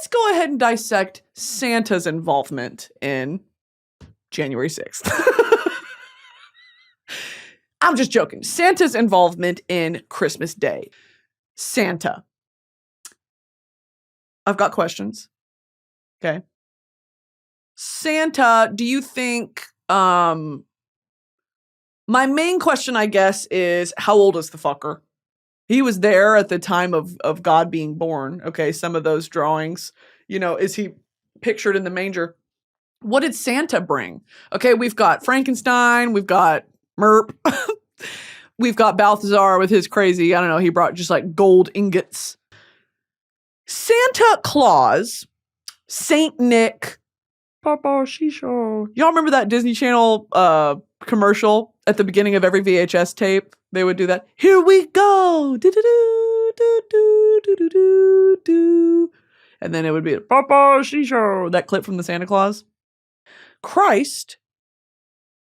let's go ahead and dissect Santa's involvement in January 6th. I'm just joking. Santa's involvement in Christmas Day. Santa. I've got questions. Okay. Santa, do you think, my main question, I guess, is how old is the fucker? He was there at the time of God being born. Okay, some of those drawings, is he pictured in the manger? What did Santa bring? Okay, we've got Frankenstein, we've got Merp, we've got Balthazar with his crazy, I don't know, he brought just like gold ingots. Santa Claus, Saint Nick, Papa Shisho. Y'all remember that Disney Channel commercial at the beginning of every VHS tape? They would do that. Here we go. Do do do do do do do do. And then it would be Papa Shisho. That clip from the Santa Claus. Christ.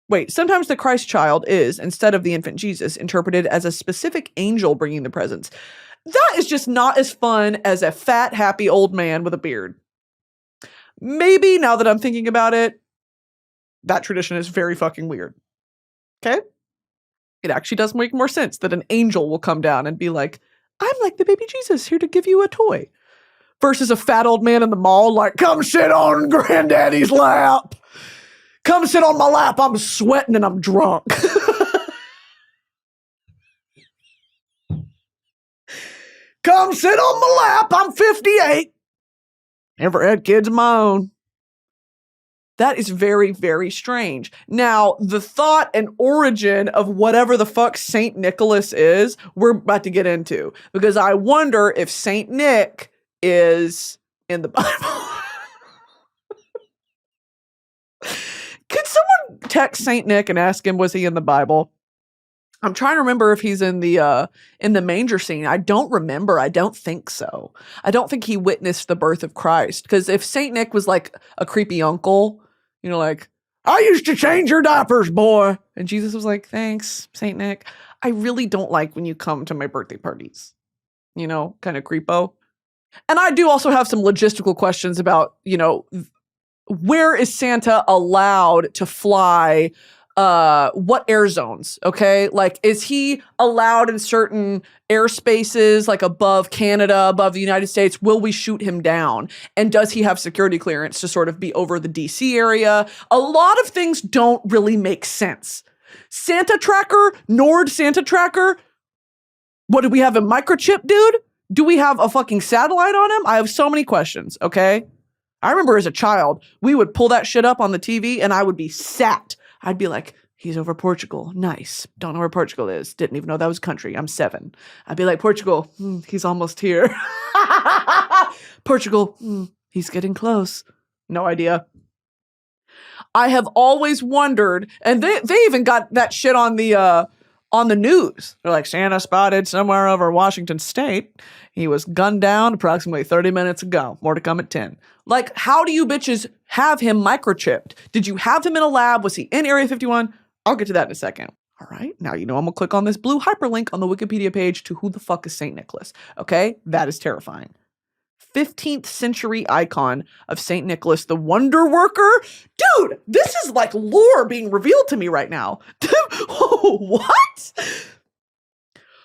Wait, sometimes the Christ child is, instead of the infant Jesus, interpreted as a specific angel bringing the presents. That is just not as fun as a fat, happy old man with a beard. Maybe, now that I'm thinking about it, that tradition is very fucking weird. Okay? It actually does make more sense that an angel will come down and be like, I'm like the baby Jesus, here to give you a toy. Versus a fat old man in the mall like, come sit on granddaddy's lap. Come sit on my lap. I'm sweating and I'm drunk. Come sit on my lap. I'm 58. Never had kids of my own. That is very, very strange. Now, the thought and origin of whatever the fuck Saint Nicholas is, we're about to get into. Because I wonder if Saint Nick is in the Bible. Could someone text Saint Nick and ask him, was he in the Bible? I'm trying to remember if he's in the manger scene. I don't remember. I don't think so. I don't think he witnessed the birth of Christ. Because if Saint Nick was like a creepy uncle, like, I used to change your diapers, boy. And Jesus was like, thanks, Saint Nick. I really don't like when you come to my birthday parties. Kind of creepo. And I do also have some logistical questions about, where is Santa allowed to fly? What air zones? Okay. Like, is he allowed in certain airspaces, like above Canada, above the United States? Will we shoot him down? And does he have security clearance to sort of be over the DC area? A lot of things don't really make sense. Santa tracker, NORAD Santa tracker. What, do we have a microchip, dude? Do we have a fucking satellite on him? I have so many questions. Okay. I remember as a child, we would pull that shit up on the TV and I would be sat. I'd be like, he's over Portugal. Nice. Don't know where Portugal is. Didn't even know that was a country. I'm 7. I'd be like, Portugal, he's almost here. Portugal, he's getting close. No idea. I have always wondered, and they even got that shit on the news. They're like, Santa spotted somewhere over Washington State. He was gunned down approximately 30 minutes ago. More to come at 10. Like, how do you bitches have him microchipped? Did you have him in a lab? Was he in Area 51? I'll get to that in a second. All right, now I'm gonna click on this blue hyperlink on the Wikipedia page to who the fuck is Saint Nicholas. Okay, that is terrifying. 15th century icon of Saint Nicholas, the wonder worker. Dude, this is like lore being revealed to me right now. What?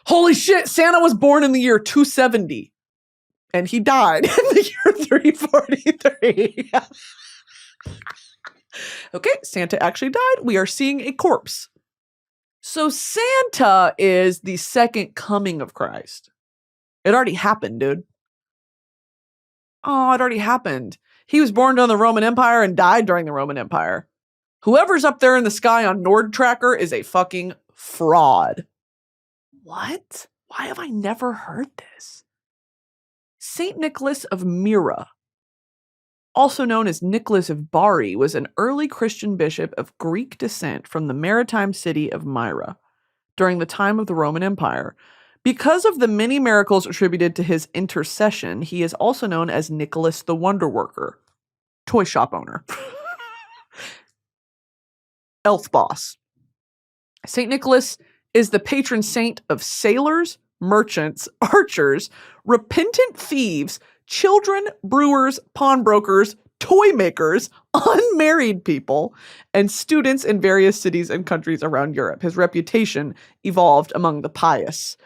Holy shit, Santa was born in the year 270 and he died in the year 343. Okay, Santa actually died. We are seeing a corpse. So Santa is the second coming of Christ. It already happened, dude. Oh, it already happened. He was born during the Roman Empire and died during the Roman Empire. Whoever's up there in the sky on NORAD tracker is a fucking fraud. What? Why have I never heard this? Saint Nicholas of Myra, also known as Nicholas of Bari, was an early Christian bishop of Greek descent from the maritime city of Myra during the time of the Roman Empire. Because of the many miracles attributed to his intercession, he is also known as Nicholas the Wonder Worker, toy shop owner. Elf boss. Saint Nicholas is the patron saint of sailors, merchants, archers, repentant thieves, children, brewers, pawnbrokers, toy makers, unmarried people, and students in various cities and countries around Europe. His reputation evolved among the pious,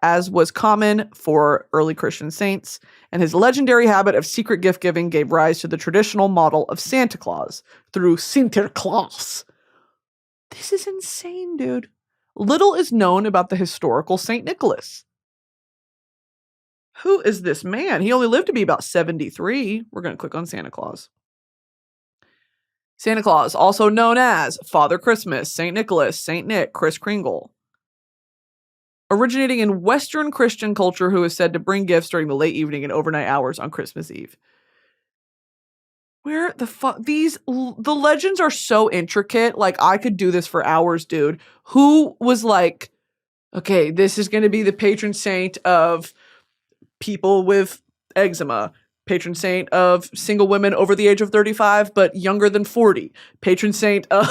as was common for early Christian saints, and his legendary habit of secret gift-giving gave rise to the traditional model of Santa Claus through Sinterklaas. This is insane, dude. Little is known about the historical St. Nicholas. Who is this man? He only lived to be about 73. We're going to click on Santa Claus. Santa Claus, also known as Father Christmas, St. Nicholas, St. Nick, Kris Kringle. Originating in Western Christian culture, who is said to bring gifts during the late evening and overnight hours on Christmas Eve. Where the fuck? The legends are so intricate. Like, I could do this for hours, dude. Who was like, okay, this is going to be the patron saint of people with eczema, patron saint of single women over the age of 35 but younger than 40, patron saint of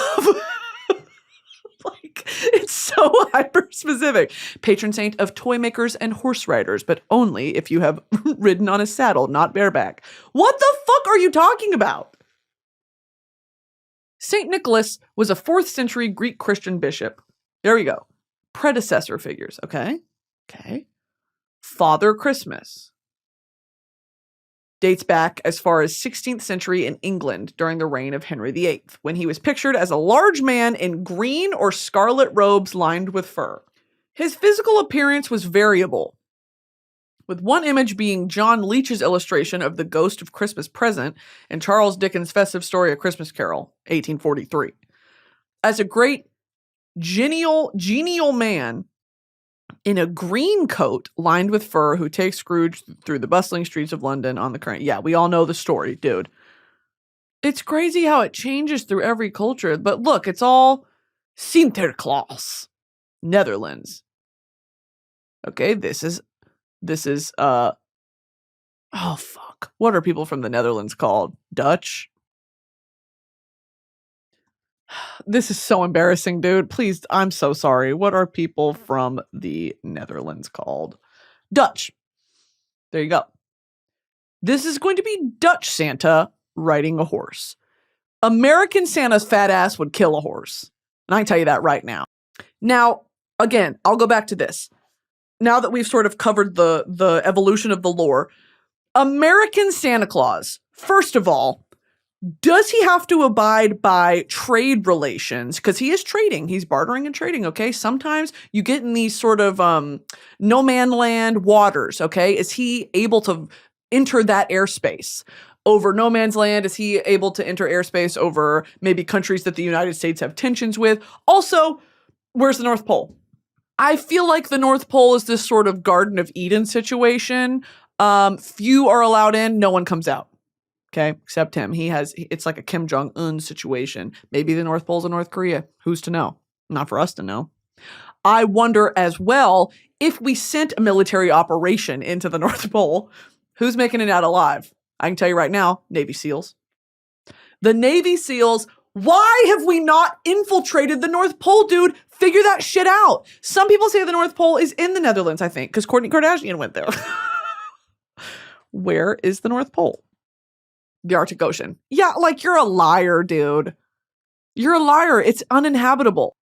like, it's so hyper specific, patron saint of toy makers and horse riders, but only if you have ridden on a saddle, not bareback. What the fuck are you talking about? Saint Nicholas was a 4th century Greek Christian bishop. There we go. Predecessor figures. Okay. Father Christmas dates back as far as 16th century in England during the reign of Henry VIII, when he was pictured as a large man in green or scarlet robes lined with fur. His physical appearance was variable, with one image being John Leech's illustration of the Ghost of Christmas Present in Charles Dickens' Festive Story: A Christmas Carol, 1843. As a great genial man in a green coat lined with fur who takes Scrooge through the bustling streets of London on the current. Yeah, we all know the story, dude. It's crazy how it changes through every culture. But look, it's all Sinterklaas, Netherlands. Okay, this is oh fuck. What are people from the Netherlands called? Dutch? This is so embarrassing, dude. Please, I'm so sorry. What are people from the Netherlands called? Dutch. There you go. This is going to be Dutch Santa riding a horse. American Santa's fat ass would kill a horse. And I can tell you that right now. Now, again, I'll go back to this. Now that we've sort of covered the evolution of the lore, American Santa Claus, first of all, does he have to abide by trade relations? Because he is trading. He's bartering and trading, okay? Sometimes you get in these sort of no man land waters, okay? Is he able to enter that airspace over no man's land? Is he able to enter airspace over maybe countries that the United States have tensions with? Also, where's the North Pole? I feel like the North Pole is this sort of Garden of Eden situation. Few are allowed in, no one comes out. Okay, except him. It's like a Kim Jong-un situation. Maybe the North Pole's in North Korea. Who's to know? Not for us to know. I wonder as well, if we sent a military operation into the North Pole, who's making it out alive? I can tell you right now, Navy SEALs. The Navy SEALs, why have we not infiltrated the North Pole, dude? Figure that shit out. Some people say the North Pole is in the Netherlands, I think, because Kourtney Kardashian went there. Where is the North Pole? The Arctic Ocean. Yeah, like, you're a liar, dude. You're a liar. It's uninhabitable.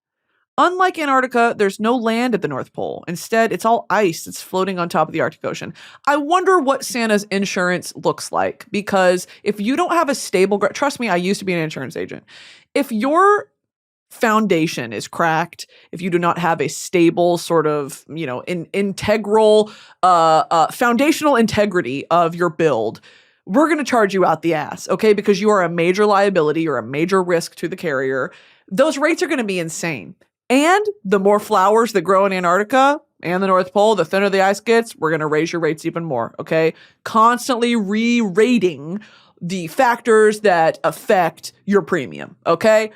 Unlike Antarctica, there's no land at the North Pole. Instead, it's all ice that's floating on top of the Arctic Ocean. I wonder what Santa's insurance looks like, because if you don't have a stable, trust me, I used to be an insurance agent. If your foundation is cracked, if you do not have a stable sort of, integral, foundational integrity of your build, we're going to charge you out the ass, okay? Because you are a major liability, you're a major risk to the carrier. Those rates are going to be insane. And the more flowers that grow in Antarctica and the North Pole, the thinner the ice gets, we're going to raise your rates even more, okay? Constantly re-rating the factors that affect your premium, okay?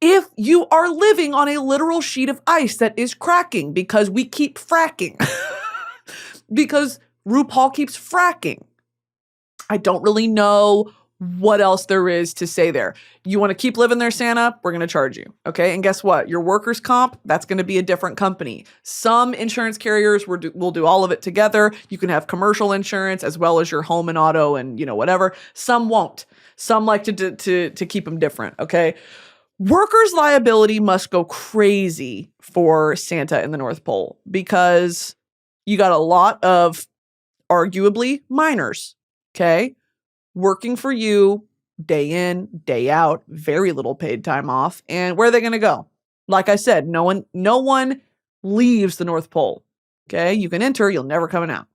If you are living on a literal sheet of ice that is cracking because we keep fracking, because RuPaul keeps fracking, I don't really know what else there is to say there. You want to keep living there, Santa? We're going to charge you. Okay. And guess what? Your workers' comp, that's going to be a different company. Some insurance carriers will do all of it together. You can have commercial insurance as well as your home and auto and, whatever. Some won't. Some like to keep them different. Okay. Workers' liability must go crazy for Santa in the North Pole because you got a lot of arguably minors. Okay. Working for you day in, day out, very little paid time off. And where are they going to go? Like I said, no one leaves the North Pole. Okay. You can enter, you'll never come out.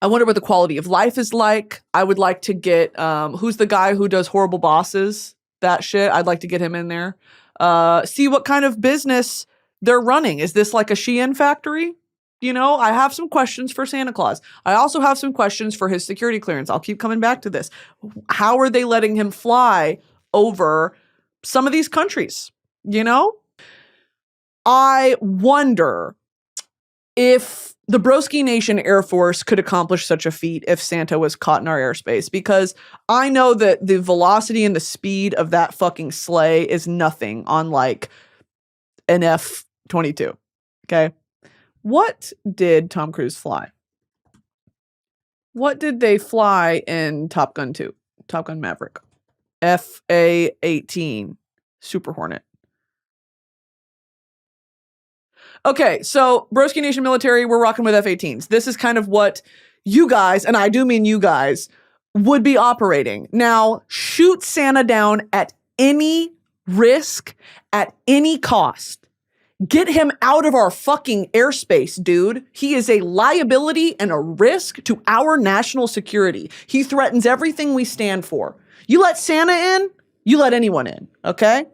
I wonder what the quality of life is like. I would like to get, who's the guy who does Horrible Bosses? That shit. I'd like to get him in there. See what kind of business they're running. Is this like a Shein factory? I have some questions for Santa Claus. I also have some questions for his security clearance. I'll keep coming back to this. How are they letting him fly over some of these countries? I wonder if the Broski Nation Air Force could accomplish such a feat if Santa was caught in our airspace, because I know that the velocity and the speed of that fucking sleigh is nothing on like an F-22. Okay. What did Tom Cruise fly? What did they fly in Top Gun 2? Top Gun Maverick. FA-18 Super Hornet. Okay, so Broski Nation military, we're rocking with F-18s. This is kind of what you guys, and I do mean you guys, would be operating. Now, shoot Santa down at any risk, at any cost. Get him out of our fucking airspace, dude. He is a liability and a risk to our national security. He threatens everything we stand for. You let Santa in, you let anyone in, okay?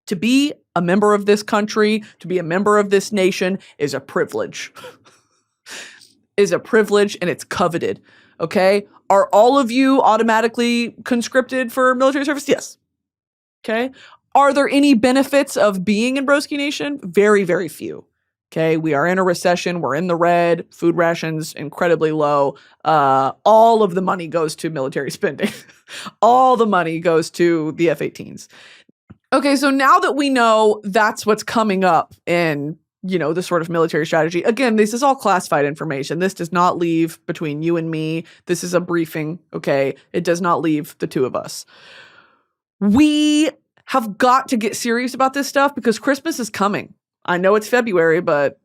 To be a member of this country, to be a member of this nation is a privilege. Is a privilege and it's coveted, okay? Are all of you automatically conscripted for military service? Yes. Okay. Are there any benefits of being in Broski Nation? Very, very few. Okay. We are in a recession. We're in the red. Food rations incredibly low. All of the money goes to military spending. All the money goes to the F-18s. Okay. So now that we know that's what's coming up in, the sort of military strategy, again, this is all classified information. This does not leave between you and me. This is a briefing. Okay. It does not leave the two of us. We have got to get serious about this stuff because Christmas is coming. I know it's February, but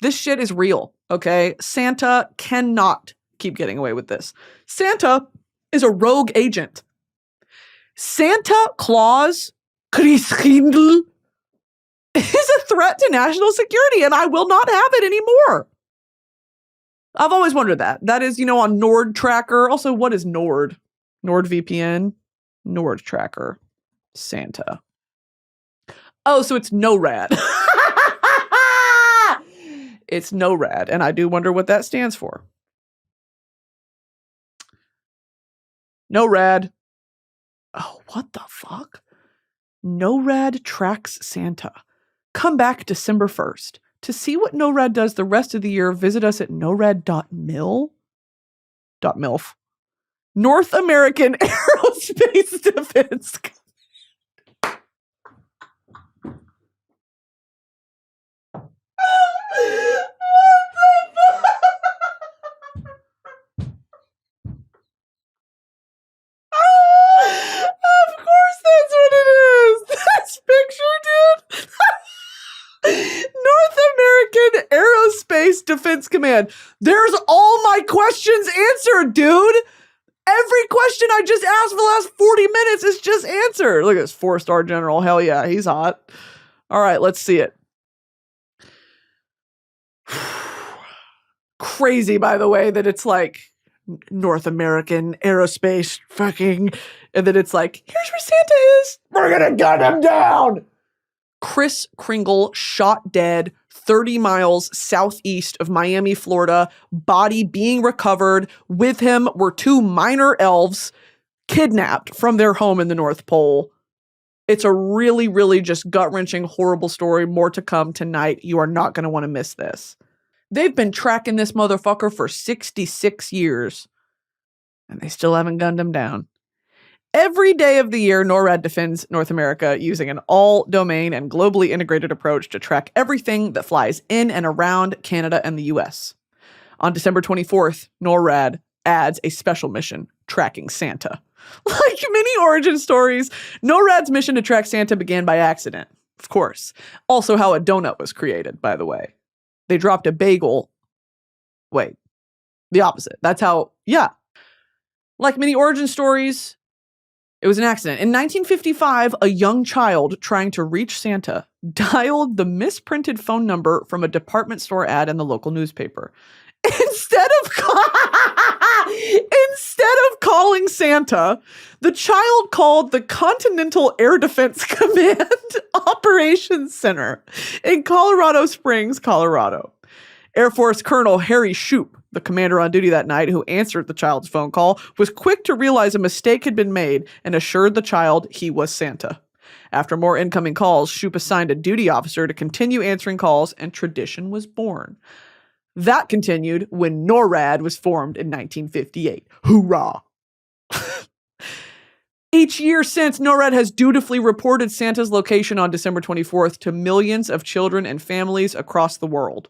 this shit is real, okay? Santa cannot keep getting away with this. Santa is a rogue agent. Santa Claus, Christkindl, is a threat to national security, and I will not have it anymore. I've always wondered that. That is, on NORAD tracker. Also, what is NORAD? NordVPN? NORAD tracker. Santa. Oh, so it's NORAD. It's NORAD, and I do wonder what that stands for. NORAD. Oh, what the fuck? NORAD tracks Santa. Come back December 1st. To see what NORAD does the rest of the year, visit us at norad.mil. .milf. North American Aerospace Defense. What the fuck? Of course that's what it is. This picture, dude. North American Aerospace Defense Command. There's all my questions answered, dude. Every question I just asked for the last 40 minutes is just answered. Look at this 4-star general. Hell yeah, he's hot. All right, let's see it. Crazy, by the way, that it's like North American Aerospace fucking, and then it's like, here's where Santa is. We're gonna gun him down. Kris Kringle shot dead 30 miles southeast of Miami, Florida. Body being recovered. With him were 2 minor elves kidnapped from their home in the North Pole. It's a really, really just gut-wrenching, horrible story. More to come tonight. You are not going to want to miss this. They've been tracking this motherfucker for 66 years. And they still haven't gunned him down. Every day of the year, NORAD defends North America using an all-domain and globally integrated approach to track everything that flies in and around Canada and the US. On December 24th, NORAD adds a special mission, tracking Santa. Like many origin stories, NORAD's mission to track Santa began by accident, of course. Also how a donut was created, by the way. They dropped a bagel. Wait, the opposite. That's how, yeah. Like many origin stories, it was an accident. In 1955, a young child trying to reach Santa dialed the misprinted phone number from a department store ad in the local newspaper. Instead of calling Santa, the child called the Continental Air Defense Command Operations Center in Colorado Springs, Colorado. Air Force Colonel Harry Shoup, the commander on duty that night who answered the child's phone call, was quick to realize a mistake had been made and assured the child he was Santa. After more incoming calls, Shoup assigned a duty officer to continue answering calls, and tradition was born. That continued when NORAD was formed in 1958. Hoorah! Each year since, NORAD has dutifully reported Santa's location on December 24th to millions of children and families across the world.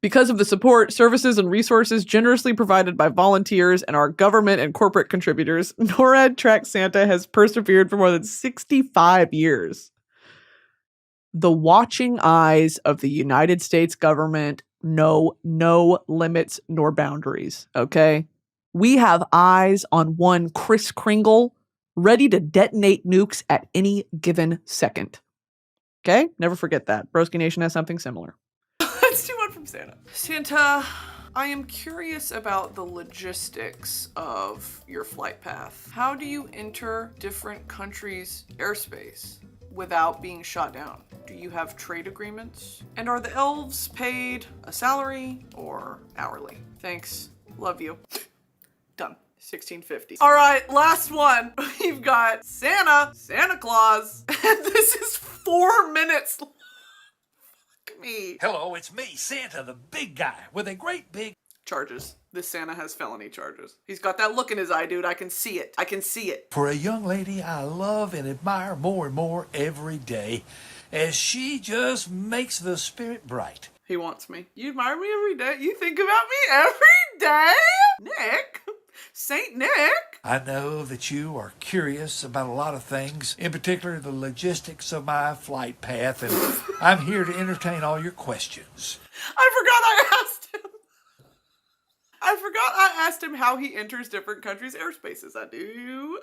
Because of the support, services, and resources generously provided by volunteers and our government and corporate contributors, NORAD Track Santa has persevered for more than 65 years. The watching eyes of the United States government know no limits nor boundaries, okay? We have eyes on one Kris Kringle ready to detonate nukes at any given second. Okay? Never forget that. Broski Nation has something similar. Let's do one from Santa. Santa, I am curious about the logistics of your flight path. How do you enter different countries' airspace without being shot down? Do you have trade agreements? And are the elves paid a salary or hourly? Thanks. Love you. Done. 1650. All right, last one. We've got Santa Claus, and this is 4 minutes. Fuck me. Hello, it's me, Santa, the big guy with a great big charges. This Santa has felony charges. He's got that look in his eye, dude. I can see it. I can see it. For a young lady I love and admire more and more every day, as she just makes the spirit bright. He wants me. You admire me every day? You think about me every day? Nick? Saint Nick? I know that you are curious about a lot of things, in particular the logistics of my flight path, and I'm here to entertain all your questions. I forgot I asked him how he enters different countries' airspaces. I do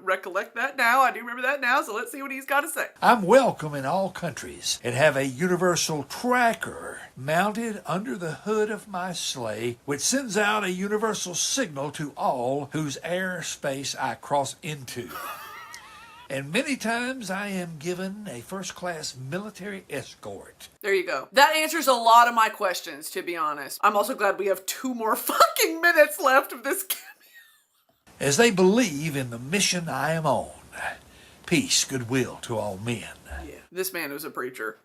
recollect that now. I do remember that now, so let's see what he's got to say. I'm welcome in all countries and have a universal tracker mounted under the hood of my sleigh, which sends out a universal signal to all whose airspace I cross into. And many times I am given a first-class military escort. There you go. That answers a lot of my questions, to be honest. I'm also glad we have 2 more fucking minutes left of this cameo. As they believe in the mission I am on. Peace, goodwill to all men. Yeah, this man was a preacher.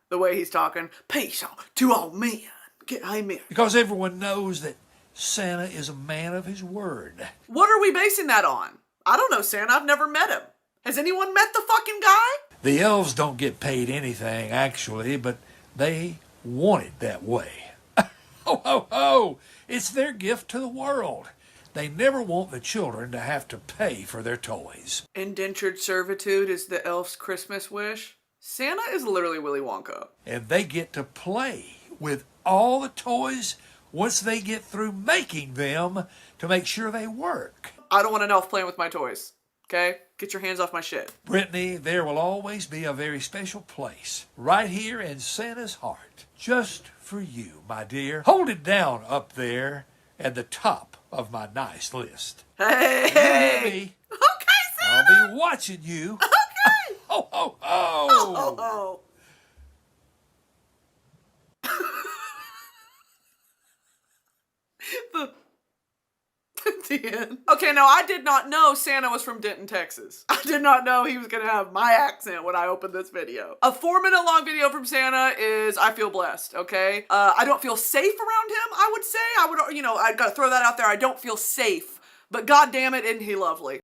The way he's talking, peace to all men. Amen. Because everyone knows that Santa is a man of his word. What are we basing that on? I don't know Santa. I've never met him. Has anyone met the fucking guy? The elves don't get paid anything, actually, but they want it that way. Ho, ho, ho! It's their gift to the world. They never want the children to have to pay for their toys. Indentured servitude is the elf's Christmas wish. Santa is literally Willy Wonka. And they get to play with all the toys once they get through making them to make sure they work. I don't want an elf playing with my toys. Okay? Get your hands off my shit. Brittany, there will always be a very special place right here in Santa's heart. Just for you, my dear. Hold it down up there at the top of my nice list. Hey! You hear me? Okay, Santa! I'll be watching you. Okay! Ho, ho, ho! Ho, ho, ho! the end. Okay, now I did not know Santa was from Denton, Texas. I did not know he was gonna have my accent when I opened this video. A 4-minute long video from Santa is, I feel blessed, okay? I don't feel safe around him, I would say. I gotta throw that out there. I don't feel safe. But god damn it, isn't he lovely?